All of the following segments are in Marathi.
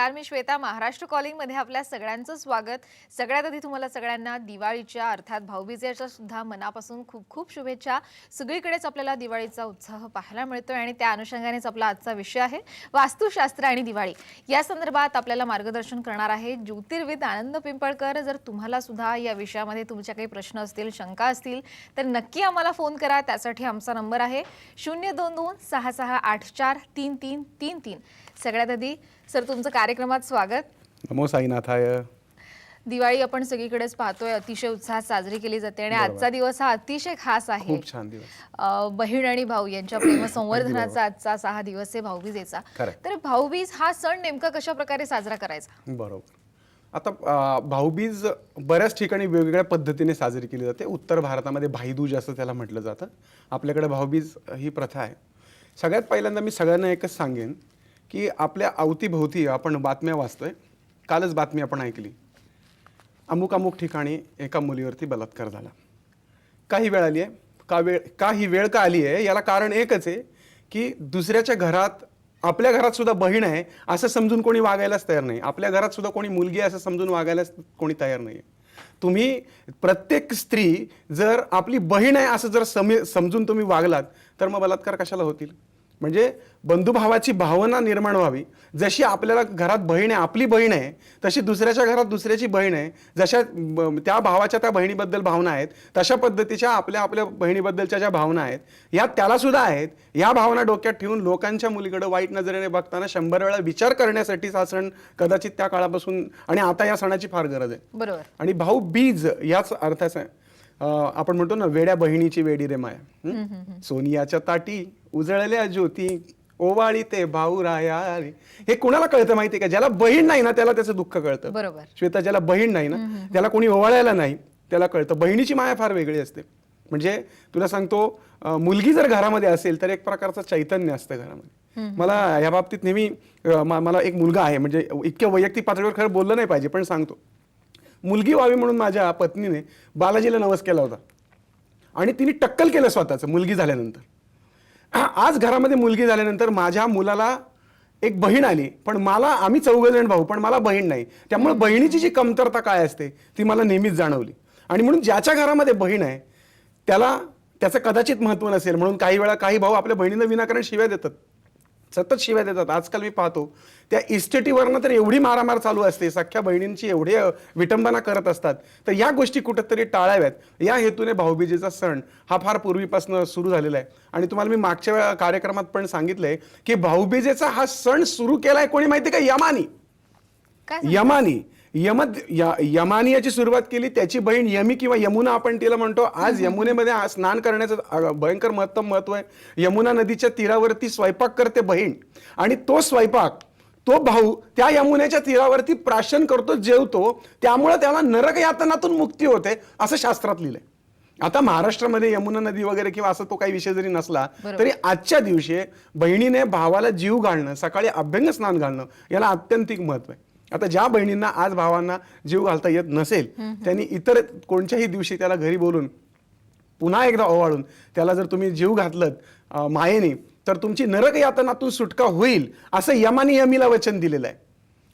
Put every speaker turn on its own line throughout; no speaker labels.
नमस्कार, मी श्वेता. महाराष्ट्र कॉलिंग मध्ये आपल्या सगळ्यांचं स्वागत. सगळ्यात आधी तुम्हाला सगळ्यांना दिवाळीच्या अर्थात भाऊबीजेच्या सुद्धा मनापासून खूप खूप शुभेच्छा. सगळीकडेच आपल्याला दिवाळीचा उत्साह पाहायला मिळतोय आणि त्या अनुषंगानेच आपला आजचा विषय आहे वास्तुशास्त्र आणि दिवाळी. या संदर्भात आपल्याला मार्गदर्शन करणार आहे ज्योतिर्विद आनंद पिंपळकर. जर तुम्हाला सुद्धा या विषयामध्ये तुमच्या काही प्रश्न असतील, शंका असतील तर नक्की आम्हाला फोन करा. त्यासाठी आमचा नंबर आहे 02266843333. सगळ्यात आधी सर तुमचं कार्यक्रमात स्वागत.
नमो साईनाथाय.
दिवाळी आपण सगळीकडेच पाहतोय, अतिशय उत्साहात साजरी केली जाते आणि आजचा दिवस हा अतिशय खास आहे.
खूप छान दिवस.
बहीण आणि भाऊ यांच्या प्रेम संवर्धनाचा आजचा हा दिवस आहे भाऊबीजेचा. तर भाऊबीज हा सण नेमका कशा प्रकारे साजरा करायचा?
बरोबर. आता भाऊबीज बऱ्याच ठिकाणी वेगवेगळ्या पद्धतीने साजरी केली जाते. उत्तर भारतामध्ये भाईदूज असं त्याला म्हटलं जातं. आपल्याकडे भाऊबीज ही प्रथा आहे. सगळ्यात पहिल्यांदा मी सगळ्यांना एकच सांगेन की आपल्या अवतीभोवती आपण बातम्या वाचतोय. कालच बातमी आपण ऐकली, अमुक अमुक ठिकाणी एका मुलीवरती बलात्कार झाला. काही वेळ आली आहे का ही वेळ का आली आहे याला कारण एकच आहे की दुसऱ्याच्या घरात, आपल्या घरात सुद्धा बहीण आहे असं समजून कोणी वागायलाच तयार नाही. आपल्या घरात सुद्धा कोणी मुलगी आहे असं समजून वागायलाच कोणी तयार नाही. तुम्ही प्रत्येक स्त्री जर आपली बहीण आहे असं जर समजून तुम्ही वागलात तर मग बलात्कार कशाला होतील? म्हणजे बंधुभावाची भावना निर्माण व्हावी. जशी आपल्याला घरात बहीण आहे, आपली बहीण आहे, तशी दुसऱ्याच्या घरात दुसऱ्याची बहीण आहे. जशा त्या भावाच्या त्या बहिणीबद्दल भावना आहेत, तशा पद्धतीच्या आपल्या बहिणीबद्दलच्या ज्या भावना आहेत या त्याला सुद्धा आहेत. या भावना डोक्यात ठेवून लोकांच्या मुलीकडे वाईट नजरेने बघताना 100 वेळा विचार करण्यासाठी हा सण कदाचित त्या काळापासून आणि आता या सणाची फार गरज आहे.
बरोबर. आणि
भाऊबीज याच अर्थाचा आपण म्हणतो ना, वेड्या बहिणीची वेडी रे माया. सोनियाच्या ताटी उजळल्या ज्योती ओवाळी ते भाऊ राया. हे कुणाला कळतं माहितीये का? ज्याला बहीण नाही ना त्याला त्याचं दुःख कळतं.
बरोबर
श्वेता, ज्याला बहीण नाही ना त्याला कोणी ओवाळायला नाही त्याला कळतं. बहिणीची माया फार वेगळी असते. म्हणजे तुला सांगतो, मुलगी जर घरामध्ये असेल तर एक प्रकारचं चैतन्य असतं घरामध्ये. मला या बाबतीत नेहमी मला एक मुलगा आहे, म्हणजे इतक्या वैयक्तिक पातळीवर खरं बोललं नाही पाहिजे पण सांगतो. मुलगी व्हावी म्हणून माझ्या पत्नीने बालाजीला नवस केला होता आणि तिने टक्कल केलं स्वतःचं मुलगी झाल्यानंतर. आज घरामध्ये मुलगी झाल्यानंतर माझ्या मुलाला एक बहीण आली, पण आम्ही 4 जण भाऊ, पण मला बहीण नाही. त्यामुळे बहिणीची जी कमतरता काय असते ती मला नेहमीच जाणवली. आणि म्हणून ज्याच्या घरामध्ये बहीण आहे त्याचं कदाचित महत्त्व नसेल म्हणून काही वेळा काही भाऊ आपल्या बहिणींना विनाकारण शिव्या देतात, सतत शिव्या देतात. आजकाल मी पाहतो त्या इस्टेटीवरनं तर एवढी मारामार चालू असते, सख्ख्या बहिणींची एवढी विटंबना करत असतात. तर या गोष्टी कुठेतरी टाळाव्यात या हेतूने भाऊबीजेचा सण हा फार पूर्वीपासून सुरू झालेला आहे. आणि तुम्हाला मी मागच्या कार्यक्रमात पण सांगितलंय की भाऊबीजेचा हा सण सुरू केलाय कोणी माहिती का? यमानी. यमानी याची सुरुवात केली. त्याची बहीण यमी किंवा यमुना आपण तिला म्हणतो. आज यमुनेमध्ये स्नान करण्याचं भयंकर महत्व आहे. यमुना नदीच्या तीरावरती स्वयंपाक करते बहीण आणि तो स्वयंपाक तो भाऊ त्या यमुनेच्या तीरावरती प्राशन करतो, जेवतो. त्यामुळे त्याला नरक यातनातून मुक्ती होते असं शास्त्रात लिहिलंय. आता महाराष्ट्रामध्ये यमुना नदी वगैरे किंवा असं तो काही विषय जरी नसला तरी आजच्या दिवशी बहिणीने भावाला जीव घालणं, सकाळी अभ्यंग स्नान घालणं याला अत्यंतिक महत्व आहे. आता ज्या बहिणींना आज भावांना जीव घालता येत नसेल त्यांनी इतर कोणत्याही दिवशी त्याला घरी बोलून पुन्हा एकदा ओवाळून त्याला जर तुम्ही जीव घातलत मायेने तर तुमची नरक यातनातून सुटका होईल असं यमाने यमीला वचन दिलेलं आहे.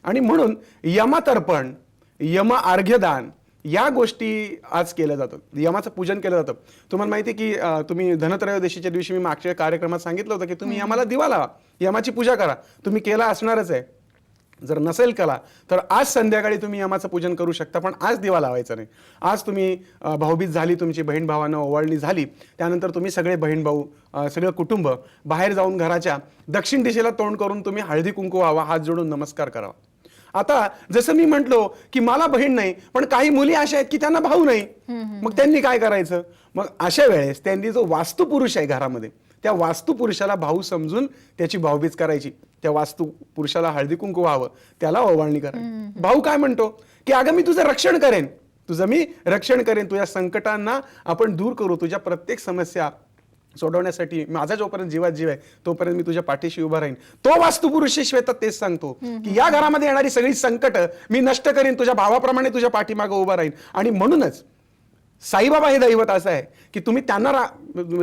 आणि म्हणून यमतर्पण, यम अर्घ्यदान या गोष्टी आज केल्या जातात. यमाचं पूजन केलं जातं. तुम्हाला माहिती आहे की तुम्ही धनत्रयोदशीच्या दिवशी मी मागच्या कार्यक्रमात सांगितलं होतं की तुम्ही यमाला दिवा लावा, यमाची पूजा करा. तुम्ही केला असणारच आहे. जर नसेल कला तर आज संध्याकाळी तुम्ही यमाचं पूजन करू शकता, पण आज दिवा लावायचा नाही. आज तुम्ही भाऊबीज झाली, तुमची बहीण भावांना ओवाळणी झाली, त्यानंतर तुम्ही सगळे बहीण भाऊ सगळं कुटुंब बाहेर जाऊन घराच्या दक्षिण दिशेला तोंड करून तुम्ही हळदी कुंकू व्हावा, हात जोडून नमस्कार करावा. आता जसं मी म्हटलो की मला बहीण नाही पण काही मुली अशा आहेत की त्यांना भाऊ नाही, मग त्यांनी काय करायचं? मग अशा वेळेस त्यांनी जो वास्तू पुरुष आहे घरामध्ये त्या वास्तू पुरुषाला भाऊ समजून त्याची भाऊबीज करायची. त्या वास्तू पुरुषाला हळदी कुंकू व्हावं, त्याला ओवाळणी करायची. भाऊ काय म्हणतो की अगं मी तुझं रक्षण करेन, तुझ्या संकटांना आपण दूर करू, तुझ्या प्रत्येक समस्या सोडवण्यासाठी माझा जोपर्यंत जीवात जीव आहे तोपर्यंत मी तुझ्या पाठीशी उभा राहीन. तो वास्तू पुरुष श्वेता तेच सांगतो की या घरामध्ये येणारी सगळी संकट मी नष्ट करीन, तुझ्या भावाप्रमाणे तुझ्या पाठीमागे उभा राहीन. आणि म्हणूनच साईबाबा हे दैवत असं आहे की तुम्ही त्यांना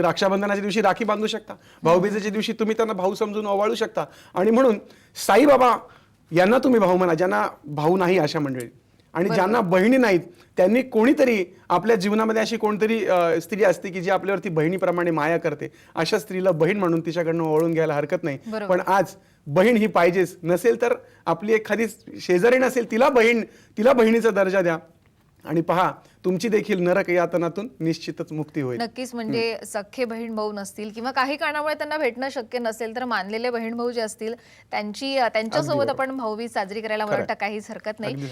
रक्षाबंधनाच्या दिवशी राखी बांधू शकता, भाऊबीजेच्या दिवशी तुम्ही त्यांना भाऊ समजून ओवाळू शकता. आणि म्हणून साईबाबा यांना तुम्ही भाऊ म्हणा, ज्यांना भाऊ नाही अशा मंडळी, आणि ज्यांना बहिणी नाहीत त्यांनी कोणीतरी आपल्या जीवनामध्ये अशी कोणतरी स्त्री असते की जी आपल्यावरती बहिणीप्रमाणे माया करते. अशा स्त्रीला बहीण म्हणून तिच्याकडनं ओळून घ्यायला हरकत नाही. पण आज बहीण ही पाहिजेच. नसेल तर आपली एखादी शेजारी नसेल तिला बहिणीचा दर्जा द्या आणि पहा तुमची देखील नरक यातनातून निश्चितच मुक्ती होईल.
नक्कीच. म्हणजे सख्खे बहीण भाऊ नसतील किंवा काही कारणामुळे त्यांना भेटणं शक्य नसेल तर मानलेले बहीण भाऊ जे असतील त्यांच्यासोबत आपण भाऊबीज साजरी करायला मला वाटतं काहीच हरकत नाही.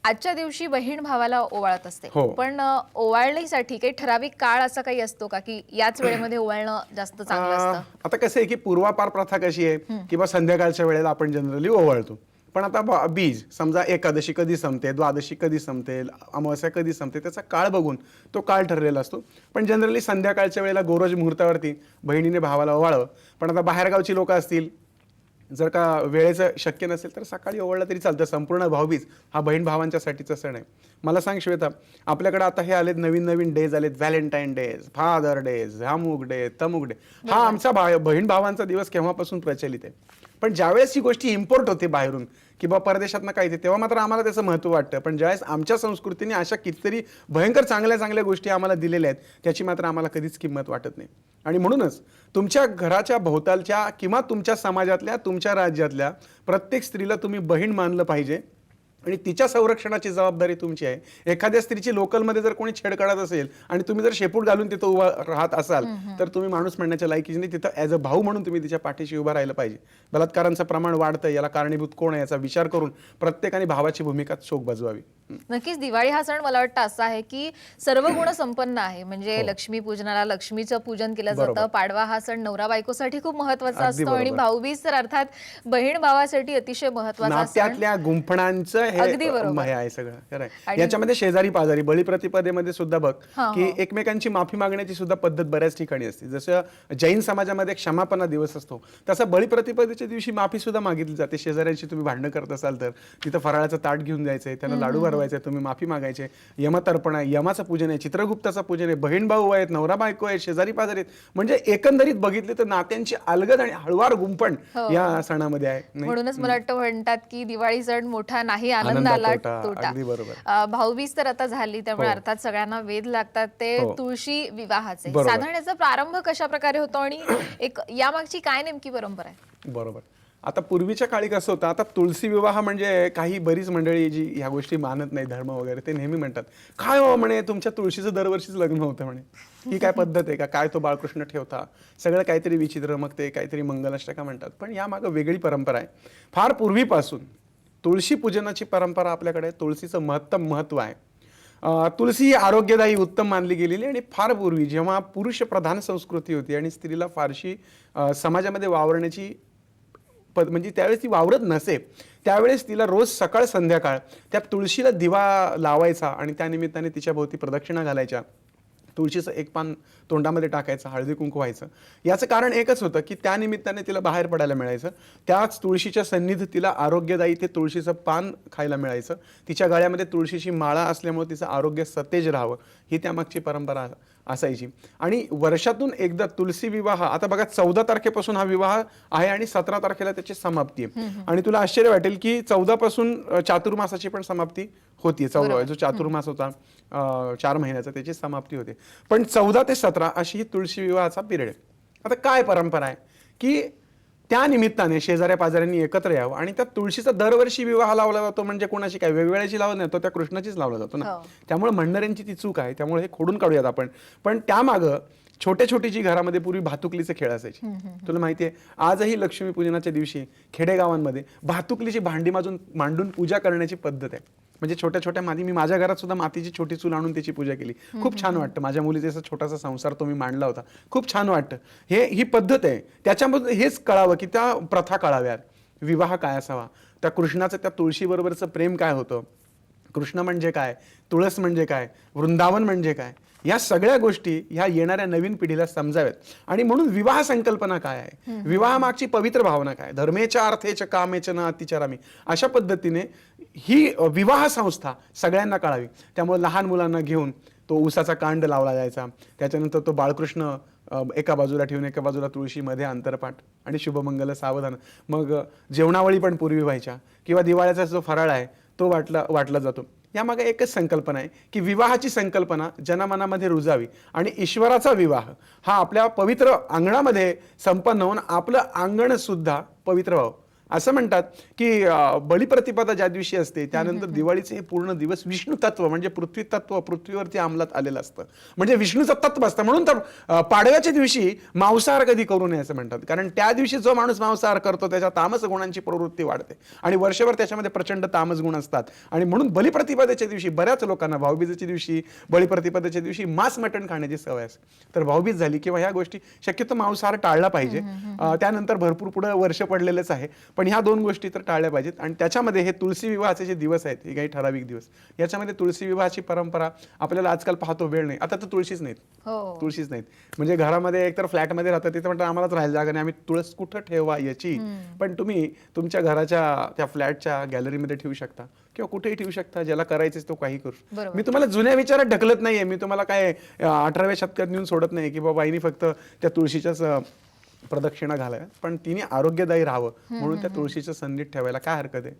आजच्या दिवशी बहीण भावाला ओवाळत असते, पण ओवाळणीसाठी काही ठराविक काळ असा काही असतो का की याच वेळेमध्ये ओवाळणं जास्त चांगलं असतं?
आता कसं आहे की पूर्वापार प्रथा कशी आहे की संध्याकाळच्या वेळेला आपण जनरली ओवाळतो. पण आता बीज समजा एकादशी कधी संपते, द्वादशी कधी संपते, अमावस्या कधी संपते, त्याचा काळ बघून तो काळ ठरलेला असतो. पण जनरली संध्याकाळच्या वेळेला गोरोज मुहूर्तावरती बहिणीने भावाला ओवाळावं. पण आता बाहेरगावची लोक असतील, जर का वेळेचं शक्य नसेल तर सकाळी ओवाळलं तरी चालतं. संपूर्ण भाऊबीज हा बहीण भावांच्यासाठीचा सण आहे. मला सांग श्वेता, आपल्याकडे आता हे आलेत नवीन डेज आलेत, व्हॅलेंटाईन डेज, फादर डेज, अमुक डे, तमुक डे. हा आमचा बहीण भावांचा दिवस केव्हापासून प्रचलित आहे. पण ज्यावेळेस ही गोष्टी इम्पोर्ट होते बाहेरून किंवा परदेशातनं काय तेव्हा मात्र आम्हाला त्याचं महत्त्व वाटतं. पण ज्यावेळेस आमच्या संस्कृतीने अशा कितीतरी भयंकर चांगल्या गोष्टी आम्हाला दिलेल्या आहेत त्याची मात्र आम्हाला कधीच किंमत वाटत नाही. आणि म्हणूनच तुमच्या घराच्या भोवतालच्या किंवा तुमच्या समाजातल्या, तुमच्या राज्यातल्या प्रत्येक स्त्रीला तुम्ही बहीण मानलं पाहिजे आणि तिच्या संरक्षणाची जबाबदारी तुमची आहे. एखाद्या स्त्रीची लोकलमध्ये जर कोणी छेड काढत असेल आणि तुम्ही जर शेपूट घालून तिथं उभा राहत असाल तर तुम्ही माणूस म्हणण्याच्या लायकीचे नाही. तिथं ॲज अ भाऊ म्हणून तुम्ही तिच्या पाठीशी उभा राहिलं पाहिजे. बलात्कारांचं प्रमाण वाढतं, याला कारणीभूत कोण आहे याचा विचार करून प्रत्येकाने भावाची भूमिका चोख बजवावी.
नक्कीच. दिवाळी हा सण मला वाटतं असा आहे की सर्व गुण संपन्न आहे. म्हणजे लक्ष्मी पूजनाला लक्ष्मीचं पूजन केलं जातं. पाडवा हा सण नवरा बायकोसाठी खूप महत्वाचा असतो आणि भाऊबीज तर अर्थात बहीण भावासाठी अतिशय महत्वाचा असतो.
नात्यातल्या गुंफणांचं हे आहे सगळं खरं आहे. याच्यामध्ये शेजारी पाजारी बळीप्रतिपदेमध्ये सुद्धा बघ की एकमेकांची माफी मागण्याची सुद्धा पद्धत बऱ्याच ठिकाणी असते. जसं जैन समाजामध्ये क्षमापना दिवस असतो तसा बळीप्रतिपदेच्या दिवशी माफी सुद्धा मागितली जाते. शेजाऱ्यांशी तुम्ही भांडणं करत असाल तर तिथं फराळाचं ताट घेऊन जायचंय, त्यांना लाडू भरवायचे, तुम्ही माफी मागायचे. यमतर्पण आहे, यमाचं पूजन आहे, चित्रगुप्ताचं पूजन आहे, बहीण भाऊ आहेत, नवरा बायको आहेत, शेजारी पाजारी आहेत. म्हणजे एकंदरीत बघितले तर नात्यांची अलगद आणि हळवार गुंफण या सणामध्ये आहे.
म्हणूनच मला वाटतं म्हणतात की दिवाळी सण मोठा नाही, आनंदाला तोटा. भाऊबीज तर आता झाली त्यामुळे अर्थात सगळ्यांना वेध लागतात ते तुळशी विवाहाचे. साधारण याचा प्रारंभ कशा प्रकारे होतो आणि एक यामागची काय नेमकी परंपरा आहे?
बरोबर. आता पूर्वीच्या काळी कसं होतं, आता तुळशी विवाह म्हणजे काही बरीच मंडळी जी ह्या गोष्टी मानत नाही, धर्म वगैरे, ते नेहमी म्हणतात काय हो म्हणे तुमच्या तुळशीचं दरवर्षीच लग्न होतं म्हणे, ही काय पद्धत आहे का, काय तो बाळकृष्ण ठेवता, सगळं काहीतरी विचित्र, मग ते काहीतरी मंगलाष्टका म्हणतात. पण यामागं वेगळी परंपरा आहे. फार पूर्वीपासून तुळशी पूजनाची परंपरा आपल्याकडे, तुळशीचं महत्त्व आहे. तुळशी ही आरोग्यदायी उत्तम मानली गेलेली आणि फार पूर्वी जेव्हा पुरुष प्रधान संस्कृती होती आणि स्त्रीला फारशी समाजामध्ये वावरण्याची म्हणजे त्यावेळेस ती वावरत नसे, त्यावेळेस तिला रोज सकाळ संध्याकाळ त्या तुळशीला दिवा लावायचा आणि त्या निमित्ताने तिच्या भोवती प्रदक्षिणा घालायच्या. तुळशीचं एक पान तोंडामध्ये टाकायचं, हळदी कुंकू व्हायचं. याचं कारण एकच होतं की त्या निमित्ताने तिला बाहेर पडायला मिळायचं. त्याच तुळशीच्या सन्निध तिला आरोग्यदायी ते तुळशीचं पान खायला मिळायचं. तिच्या गळ्यामध्ये तुळशीची माळा असल्यामुळे तिचं आरोग्य सतेज राहावं ही त्यामागची परंपरा असायची. आणि वर्षातून एकदा तुळशी विवाह, आता बघा 14 तारखेपासून हा विवाह आहे आणि 17 तारखेला त्याची समाप्ती आहे. आणि तुला आश्चर्य वाटेल की 14 पासून चातुर्मासाची पण समाप्ती होती. 14 जो चातुर्मास होता 4 महिन्याचा, त्याची समाप्ती होते. पण 14 ते 17 अशी ही तुळशी विवाहाचा पिरियड आहे. आता काय परंपरा आहे की त्या निमित्ताने शेजाऱ्या पाजाऱ्यांनी एकत्र यावं आणि त्या तुळशीचा दरवर्षी विवाह लावला जातो. म्हणजे कोणाशी काय वेगवेगळ्याची लावला नाही, तो त्या कृष्णाचीच लावला जातो ना. त्यामुळे म्हणणाऱ्यांची ती चूक आहे, त्यामुळे हे खोडून काढूयात आपण. पण त्यामागं छोटी जी घरामध्ये पूर्वी भातुकलीचे खेळ असायचे. तुला माहिती आहे आजही लक्ष्मीपूजनाच्या दिवशी खेडेगावांमध्ये भातुकलीची भांडी मांडून पूजा करण्याची पद्धत आहे. म्हणजे छोट्या मी माझ्या घरात सुद्धा मातीची छोटी चूल आणून त्याची पूजा केली. खूप छान वाटतं. माझ्या मुलीचा असा छोटासा संसार तो मी मांडला होता. खूप छान वाटतं. ही पद्धत आहे. त्याच्यामध्ये हेच कळावं की त्या प्रथा कळाव्यात. विवाह काय असावा, त्या कृष्णाचं त्या तुळशीबरोबरचं प्रेम काय होतं, कृष्ण म्हणजे काय, तुळस म्हणजे काय, वृंदावन म्हणजे काय, या सगळ्या गोष्टी ह्या येणाऱ्या नवीन पिढीला समजाव्यात. आणि म्हणून विवाह संकल्पना काय आहे, विवाहामागची पवित्र भावना काय, धर्मेच्या अर्थेच कामेच न अतिचरामी, अशा पद्धतीने ही विवाह संस्था सगळ्यांना कळावी. त्यामुळे लहान मुलांना घेऊन तो उसाचा कांड लावला जायचा, त्याच्यानंतर तो बाळकृष्ण एका बाजूला ठेवून एका बाजूला तुळशी, मध्ये अंतरपाठ आणि शुभमंगल सावधान. मग जेवणावळी पण पूर्वी व्हायच्या किंवा दिवाळीचा जो फराळ आहे तो वाटला जातो. यामागे एकच संकल्पना आहे की विवाहाची संकल्पना जनमनामध्ये रुजावी आणि ईश्वराचा विवाह हा आपल्या पवित्र अंगणामध्ये संपन्न होऊन आपलं अंगण सुद्धा पवित्र व्हावं. असं म्हणतात की बलिप्रतिपदा ज्या दिवशी असते त्यानंतर दिवाळीचे हे पूर्ण दिवस विष्णू तत्व म्हणजे पृथ्वी तत्व पृथ्वीवरती अंमलात आलेलं असतं, म्हणजे विष्णूचं तत्व असतं. म्हणून तर पाडव्याच्या दिवशी मांसाहार कधी करू नये असं म्हणतात, कारण त्या दिवशी जो माणूस मांसाहार करतो त्याच्या तामस गुणांची प्रवृत्ती वाढते आणि वर्षभर त्याच्यामध्ये प्रचंड तामस गुण असतात. आणि म्हणून बलिप्रतिपदेच्या दिवशी बऱ्याच लोकांना भाऊबीजेच्या दिवशी बलिप्रतिपदेच्या दिवशी मांस मटण खाण्याची सवय असते. तर भाऊबीज झाली किंवा ह्या गोष्टी शक्यतो मांसाहार टाळला पाहिजे. त्यानंतर भरपूर पुढे वर्ष पडलेलेच आहे, पण ह्या दोन गोष्टी तर टाळल्या पाहिजेत. आणि त्याच्यामध्ये हे तुळशी विवाहाचे जे दिवस आहेत हे काही ठराविक दिवस, याच्यामध्ये तुळशी विवाहाची परंपरा आपल्याला आजकाल पाहतो वेळ नाही. आता तर तुळशीच नाहीत, तुळशीच नाहीत. म्हणजे घरामध्ये एकतर फ्लॅटमध्ये राहतात तिथे म्हणतात आम्हालाच राहायला जागा नाही, आम्ही तुळस कुठं ठेवा याची. पण तुम्ही तुमच्या घराच्या त्या फ्लॅटच्या गॅलरीमध्ये ठेवू शकता किंवा कुठेही ठेवू शकता, ज्याला करायचं तो काही करू. मी तुम्हाला जुन्या विचारात ढकलत नाहीये, मी तुम्हाला काय 18व्या शतकात नेऊन सोडत नाही की बाबा आईनी फक्त त्या तुळशीच्याच प्रदक्षिणा घालाव्या, पण तिने आरोग्यदायी राहावं म्हणून त्या तुळशीचं संधीत ठेवायला काय हरकत आहे.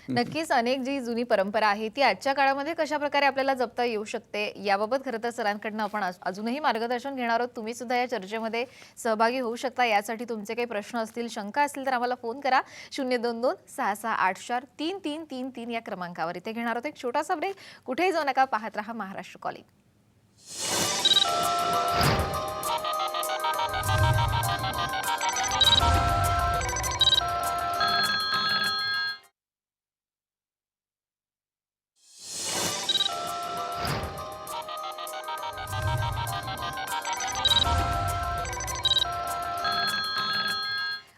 नक्कीच अनेक जी जुनी परंपरा आहे ती आजच्या काळामध्ये कशा प्रकारे आपल्याला जपता येऊ शकते याबाबत खरं तर सरांकडनं आपण अजूनही मार्गदर्शन घेणार आहोत. तुम्ही सुद्धा या चर्चेमध्ये सहभागी होऊ शकता. यासाठी तुमचे काही प्रश्न असतील, शंका असतील तर आम्हाला फोन करा 022-6684-3333 या क्रमांकावर. इथे घेणार आहोत एक छोटासा ब्रेक. कुठेही जाऊ नका, पाहत रहा महाराष्ट्र कॉलिंग.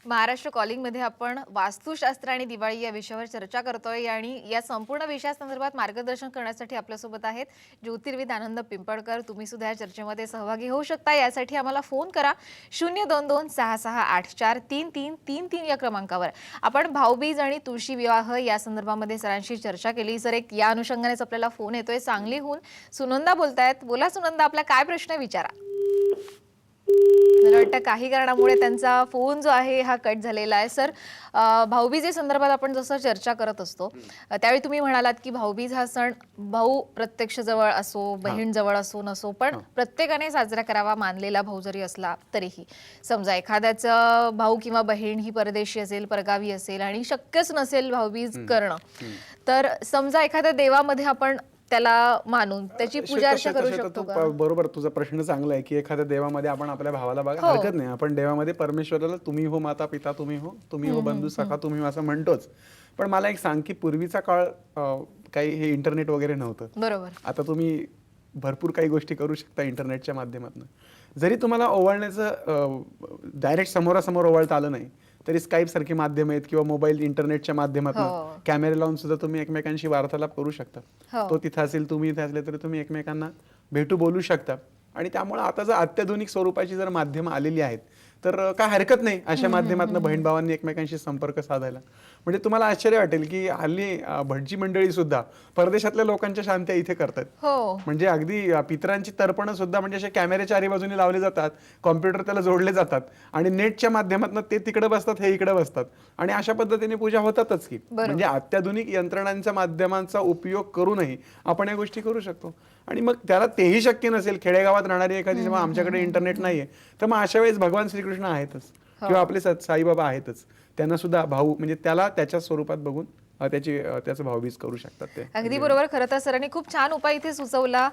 महाराष्ट्र कॉलिंग मध्ये आपण वास्तुशास्त्र आणि दिवाळी या विषयावर चर्चा करतोय आणि या संपूर्ण विषयासंदर्भात मार्गदर्शन करण्यासाठी आपल्यासोबत आहेत ज्योतिर्विद आनंद पिंपळकर. तुम्ही सुद्धा या चर्चेमध्ये सहभागी होऊ शकता. यासाठी आम्हाला फोन करा 022-6684-3333 या क्रमांकावर. आपण भाऊबीज आणि तुळशी विवाह या संदर्भामध्ये सरांशी चर्चा केली. सर, एक या अनुषंगानेच आपल्याला फोन येतोय सांगलीहून. सुनंदा बोलतायत. बोला सुनंदा, आपला काय प्रश्न विचारा. मला वाटतं काही कारणामुळे त्यांचा फोन जो आहे हा कट झालेला आहे. सर, भाऊबीजे संदर्भात आपण जसं चर्चा करत असतो त्यावेळी तुम्ही म्हणालात की भाऊबीज हा सण भाऊ प्रत्यक्ष जवळ असो, बहीण जवळ असो नसो, पण प्रत्येकाने साजरा करावा, मानलेला भाऊ जरी असला तरीही. समजा एखाद्याचा भाऊ किंवा बहीण ही परदेशी असेल, परगावी असेल आणि शक्यच नसेल भाऊबीज करणं, तर समजा एखाद्या देवामध्ये आपण त्याला मानून त्याची पूजा अर्चा करू शकतो का?
बरोबर, तुझा प्रश्न चांगला आहे की एखाद्या देवामध्ये आपण आपल्या भावाला बघा हरकत नाही. आपण देवामध्ये परमेश्वराला तुम्ही हो माता पिता, तुम्ही हो बंधू सखा, तुम्ही असं म्हणतोच. पण मला एक सांग की पूर्वीचा काळ काही हे इंटरनेट वगैरे नव्हतं.
बरोबर.
आता तुम्ही भरपूर काही गोष्टी करू शकता इंटरनेटच्या माध्यमातून. जरी तुम्हाला ओवाळण्याचं डायरेक्ट समोरासमोर ओवाळता आलं नाही तरी स्काईप सारखी माध्यम आहेत किंवा मोबाईल इंटरनेटच्या माध्यमातून कॅमेरे लावून सुद्धा तुम्ही एकमेकांशी वार्तालाप करू शकता. तो तिथे असेल, तुम्ही इथे असले तरी तुम्ही एकमेकांना भेटू बोलू शकता. आणि त्यामुळे आता जर अत्याधुनिक स्वरूपाची जर माध्यमं आलेली आहेत तर काय हरकत नाही अशा माध्यमातून बहीण भावांनी एकमेकांशी संपर्क साधायला. म्हणजे तुम्हाला आश्चर्य वाटेल की हल्ली भटजी मंडळी सुद्धा परदेशातल्या लोकांच्या शांत्या इथे करतात. म्हणजे अगदी पितरांची तर्पणं सुद्धा म्हणजे असे कॅमेरे चारी बाजूने लावले जातात, कॉम्प्युटर त्याला जोडले जातात आणि नेटच्या माध्यमातून ते तिकडे बसतात, हे इकडे बसतात आणि अशा पद्धतीने पूजा होतातच की. म्हणजे अत्याधुनिक यंत्रणांच्या माध्यमांचा उपयोग करूनही आपण या गोष्टी करू शकतो. आणि मग त्याला तेही शक्य नसेल, खेडेगावात राहणारी एखादी जेव्हा आमच्याकडे इंटरनेट नाहीये, तर मग अशा वेळेस भगवान श्रीकृष्ण आहेतच किंवा आपले साईबाबा आहेतच. त्यांना सुद्धा भाऊ म्हणजे त्याला त्याच्या स्वरूपात बघून त्याचं भाऊबीज करू शकतात ते.
अगदी बरोबर. खरं तर सरांनी खूप छान उपाय इथे सुचवला.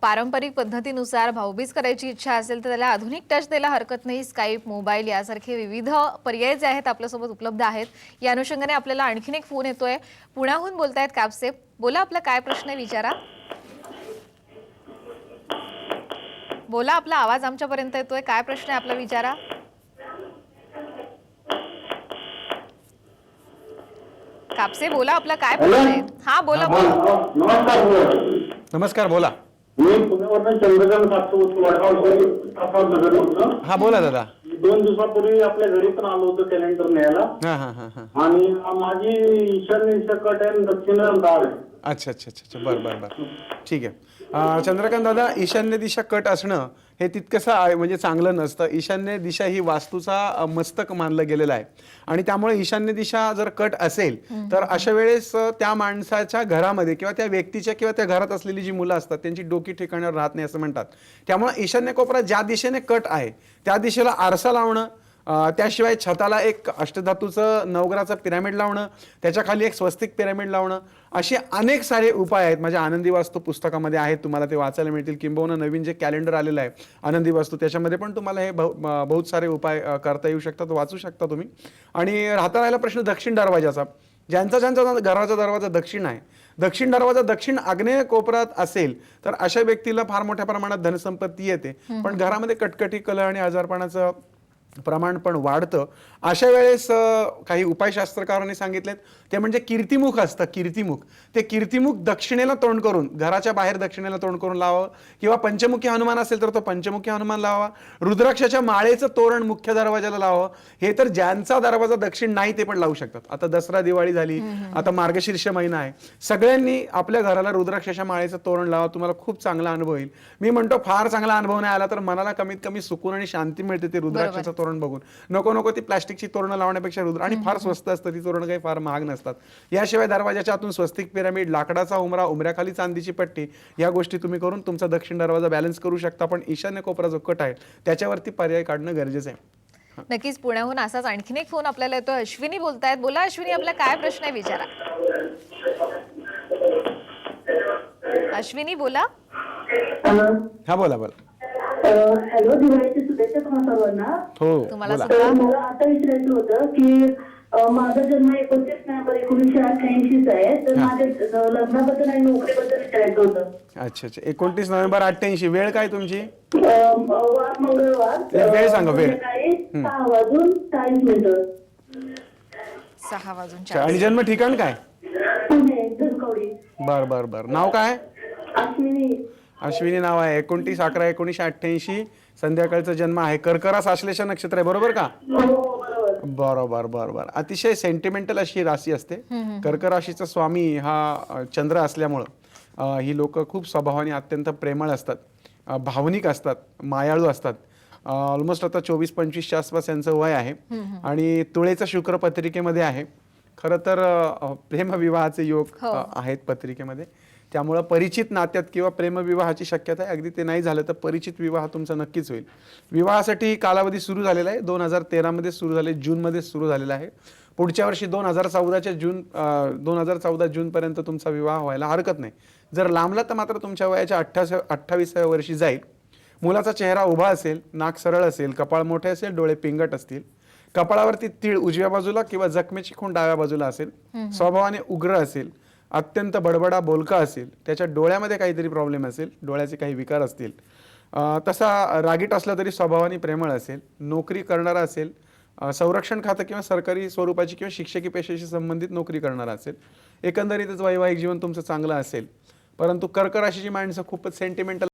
पारंपरिक पद्धतीनुसार भाऊबीज करायची इच्छा असेल तर त्याला आधुनिक टच द्यायला हरकत नाही. स्काईप, मोबाईल यासारखे विविध पर्याय जे आहेत आपल्यासोबत उपलब्ध आहेत. या अनुषंगाने आपल्याला आणखीन एक फोन येतोय. पुण्याहून बोलतायत कापसे. बोला, आपला काय प्रश्न आहे विचारा. बोला, आपला आवाज आमच्यापर्यंत येतोय. काय प्रश्न आहे आपला विचारा. कापसे, बोला, आपला काय प्रश्न आहे. हा, बोला बोला.
नमस्कार, बोला.
मी पुण्यावरून चंद्रकांत
हा, बोला दादा.
2 दिवसापूर्वी आपल्या घरी पण आलो होतो कॅलेंडर न्यायला. आणि माझी ईशान्य दिशा कट आहे, दक्षिण दार आहे.
अच्छा अच्छा अच्छा अच्छा बरं बरं बरं ठीक आहे. चंद्रकांत दादा, ईशान्य दिशा कट असणं हे तितकंसं म्हणजे चांगलं नसतं. ईशान्य दिशा ही वास्तूचा मस्तक मानलं गेलेलं आहे आणि त्यामुळे ईशान्य दिशा जर कट असेल तर अशा वेळेस त्या माणसाच्या घरामध्ये किंवा त्या व्यक्तीच्या किंवा त्या घरात असलेली जी मुलं असतात त्यांची डोकी ठिकाणावर राहत नाही असं म्हणतात. त्यामुळे ईशान्य कोपरा ज्या दिशेने कट आहे त्या दिशेला आरसा लावणं, त्याशिवाय छताला एक अष्टधातूचं नवग्रहाचं पिरामिड लावणं, त्याच्या खाली एक स्वस्तिक पिरामिड लावणं, असे अनेक सारे उपाय आहेत. माझ्या आनंदी वास्तू पुस्तकामध्ये आहेत, तुम्हाला ते वाचायला मिळतील. किंबहुना नवीन जे कॅलेंडर आलेलं आहे आनंदी वास्तू त्याच्यामध्ये पण तुम्हाला हे बहुत सारे उपाय करता येऊ शकतात, वाचू शकता तुम्ही. आणि राहता राहिला प्रश्न दक्षिण दरवाजाचा. ज्यांचा घराचा दरवाजा दक्षिण आहे, दक्षिण दरवाजा दक्षिण आग्नेय कोपऱ्यात असेल तर अशा व्यक्तीला फार मोठ्या प्रमाणात धनसंपत्ती येते, पण घरामध्ये कटकटी, कलह आणि आजारपणाचं प्रमाण पण वाढतं. अशा वेळेस काही उपायशास्त्रकारांनी सांगितलेत ते म्हणजे कीर्तिमुख असतं. कीर्तिमुख, ते कीर्तिमुख दक्षिणेला तोंड करून, घराच्या बाहेर दक्षिणेला तोंड करून लावावं, किंवा पंचमुखी हनुमान असेल तर तो पंचमुखी हनुमान लावावा. रुद्राक्षाच्या माळेचं तोरण मुख्य दरवाजाला लावावं. हे तर ज्यांचा दरवाजा दक्षिण नाही ते पण लावू शकतात. आता दसरा दिवाळी झाली, आता मार्गशीर्ष महिना आहे, सगळ्यांनी आपल्या घराला रुद्राक्षाच्या माळेचं तोरण लावा. तुम्हाला खूप चांगला अनुभव येईल. मी म्हणतो फार चांगला अनुभव नाही आला तर मनाला कमीत कमी सुकून आणि शांती मिळते ते रुद्राक्षाचं तोरण बघून. नको ती प्लास्टिकची तोरणं लावण्यापेक्षा रुद्र, आणि फार स्वस्त असतं, ती तोरणं काही फार महाग नसतात. याशिवाय दरवाजाच्या आतून स्वस्तिक पिरामिड, लाकडाचा उमरा, उमऱ्याखाली चांदीची पट्टी, या गोष्टी तुम्ही करून तुमचा दक्षिण दरवाजा बॅलन्स करू शकता. पण ईशान्य कोपरा जो कट आहे त्याच्यावरती पर्याय काढणं गरजेचं आहे.
नक्कीच. पुण्याहून असाच आणखीन एक फोन आपल्याला येतो. अश्विनी बोलतायत. बोला अश्विनी, आपला काय प्रश्न आहे विचारा. अश्विनी बोला.
हा बोला बोला.
हॅलो, दिवाळीची शुभेच्छा तुम्हाला सर्वांना.
हो
तुम्हाला
बोला.
सुद्धा.
मला आता विचारायचं होतं की माझा जन्म 29 नोव्हेंबर 1988 आहे, तर माझ्या लग्नाबद्दल आणि नोकरीबद्दल विचारायचं होतं.
अच्छा अच्छा 29 नोव्हेंबर 88. वेळ काय तुमची?
वार मंगळवार.
वेळ सांगा, वेळ.
संध्याकाळी 6:40
6
आणि जन्म ठिकाण काय?
पुणे, धनकवडी.
बर. नाव काय?
अश्विनी.
अश्विनी नाव आहे. 29/11/1988 संध्याकाळचा जन्म आहे. कर्करास आश्लेषा नक्षत्र आहे, बरोबर का?
हो,
बरोबर. अतिशय सेंटिमेंटल अशी राशी असते. कर्क राशीचा स्वामी हा चंद्र असल्यामुळं ही लोक खूप स्वभावाने अत्यंत प्रेमळ असतात, भावनिक असतात, मायाळू असतात. ऑलमोस्ट आता 24-25च्या आसपास यांचं वय आहे आणि तुळेचा शुक्र पत्रिकेमध्ये आहे. खरं तर प्रेमविवाहाचे योग आहेत पत्रिकेमध्ये. त्यामुळं परिचित नात्यात किंवा प्रेमविवाहाची शक्यता आहे. अगदी ते नाही झालं तर परिचित विवाह तुमचा नक्कीच होईल. विवाहासाठी कालावधी सुरू झालेला आहे. 2013 मध्ये सुरू झाले, जूनमध्ये सुरू झालेला आहे. पुढच्या वर्षी 2014 जूनपर्यंत तुमचा विवाह व्हायला हरकत नाही. जर लांबला तर मात्र तुमच्या वयाच्या 28व्या वर्षी जाईल. मुलाचा चेहरा उभा असेल, नाक सरळ असेल, कपाळ मोठे असेल, डोळे पिंगट असतील, कपाळावरती तीळ उजव्या बाजूला किंवा जखमेची खूण डाव्या बाजूला असेल, स्वभावाने उग्र असेल, अत्यंत बडबडा बोलका असेल, त्याच्या डोळ्यामध्ये काहीतरी प्रॉब्लेम असेल, डोळ्याचे काही विकार असतील, तसा रागीट असला तरी स्वभावाने प्रेमळ असेल, नोकरी करणारा असेल, संरक्षण खातं किंवा सरकारी स्वरूपाची किंवा शिक्षकी पेशाशी संबंधित नोकरी करणारा असेल, एकंदरीतच वैवाहिक जीवन तुमचं चांगलं असेल. परंतु कर्क राशीची माणसं खूपच सेंटिमेंटल